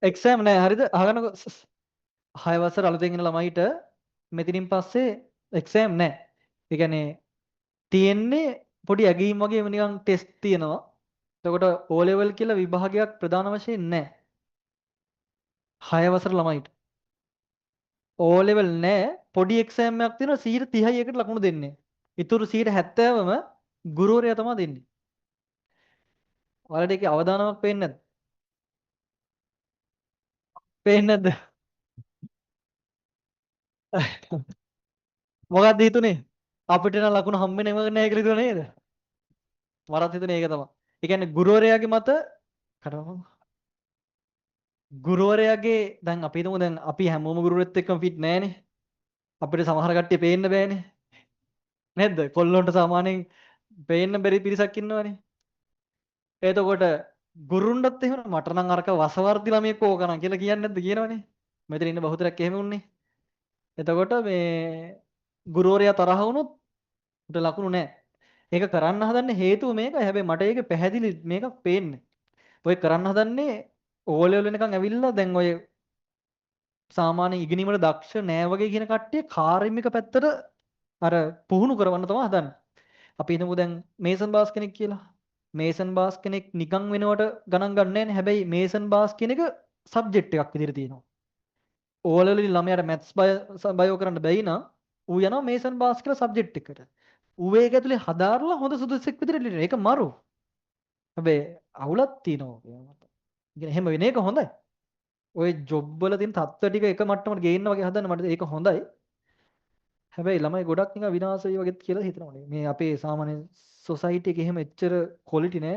Exam නෑ හරිද? අහගන්නකො 6 වසර අලුතෙන් එන ළමයිට මෙතනින් පස්සේ එක්සෑම් නෑ. ඒ කියන්නේ තියෙන්නේ පොඩි ඇගීම් වගේම නිකන් ටෙස්ට් තියෙනවා. එතකොට O level කියලා විභාගයක් ප්‍රධාන වශයෙන් නෑ. 6 වසර ළමයිට. O level නෑ පොඩි එක්සෑම් එකක් තියෙනවා 30යි එකට ලකුණු දෙන්නේ. ඉතුරු 70ම ගුරුවරයා තමයි දෙන්නේ. ඔයාලට ඒකේ අවදානමක් පේන්නේ නැද්ද? පේන්නේ නැද්ද? මොකක්ද හිතුනේ? අපිට නම් ලකුණු හම්බෙන්නේ නැහැ කියලා හිතුවා නේද? මරත් හිතුනේ ඒක තමයි. ඒ කියන්නේ ගුරුවරයාගේ මත කරවම ගුරුවරයාගේ දැන් අපි හිතමු දැන් අපි හැමෝම ගුරුවරයෙක් එක්කම ෆිට නෑනේ. අපිට සමහර කට්ටිය පේන්න බෑනේ. නේද? කොල්ලොන්ට සාමාන්‍යයෙන් පේන්න බැරි පිරිසක් ඉන්නවනේ. එතකොට ගුරුන්ටත් එහෙම මට නම් අරක වසවර්ධි ළමයෙක් ඕක නම් කියලා කියන්නේ නැද්ද කියනවනේ. මෙතන ඉන්න බහුතරයක් එහෙම උන්නේ. එතකොට මේ ගුරුවරයා තරහ වුණොත් උට ලකුණු නෑ. ඒක කරන්න හදන්නේ හේතුව මේකයි. හැබැයි මට ඒක පැහැදිලි මේකක් පේන්නේ. ඔය කරන්න හදන්නේ ඕලෙවල් වෙනකන් ඇවිල්ලා දැන් ඔය සාමාන්‍ය ඉගෙනීමට දක්ෂ නෑ වගේ කියන කට්ටිය කාර්මික පැත්තට අර පුහුණු කරවන්න තමයි හදන්නේ. අපි හිතමු දැන් මේසන් බාස් කෙනෙක් කියලා. මේසන් බාස් කෙනෙක් නිකන් වෙනවට ගණන් ගන්න නැහැ නේ. හැබැයි මේසන් බාස් කියන එක සබ්ජෙක්ට් එකක් විදිහට තියෙනවා. ඕලෙවල් වලින් ළමයාට මැත්ස් බයෝ කරන්න බැයි නම් ඌ යනවා මේසන් බාස් කියලා සබ්ජෙක්ට් එකට. ඌ ඒක ඇතුලේ හදාarලා හොඳ සුදුසෙක් විදිහට ලියන. ඒක මරු. හැබැයි අවුලක් තියෙනවා. ඉතින් එහෙම වෙන එක හොඳයි. ওই ජොබ් වල තියෙන තත්ත්ව ටික එක මට්ටමකට ගේන්න වගේ හදන්න මට ඒක හොඳයි. හැබැයි ළමයි ගොඩක් නිකන් විනාශ වෙයි වගේත් කියලා හිතනවා. මේ අපේ සාමාන්‍ය සොසයිටි එකේ එහෙම එච්චර ක්වොලිටි නෑ.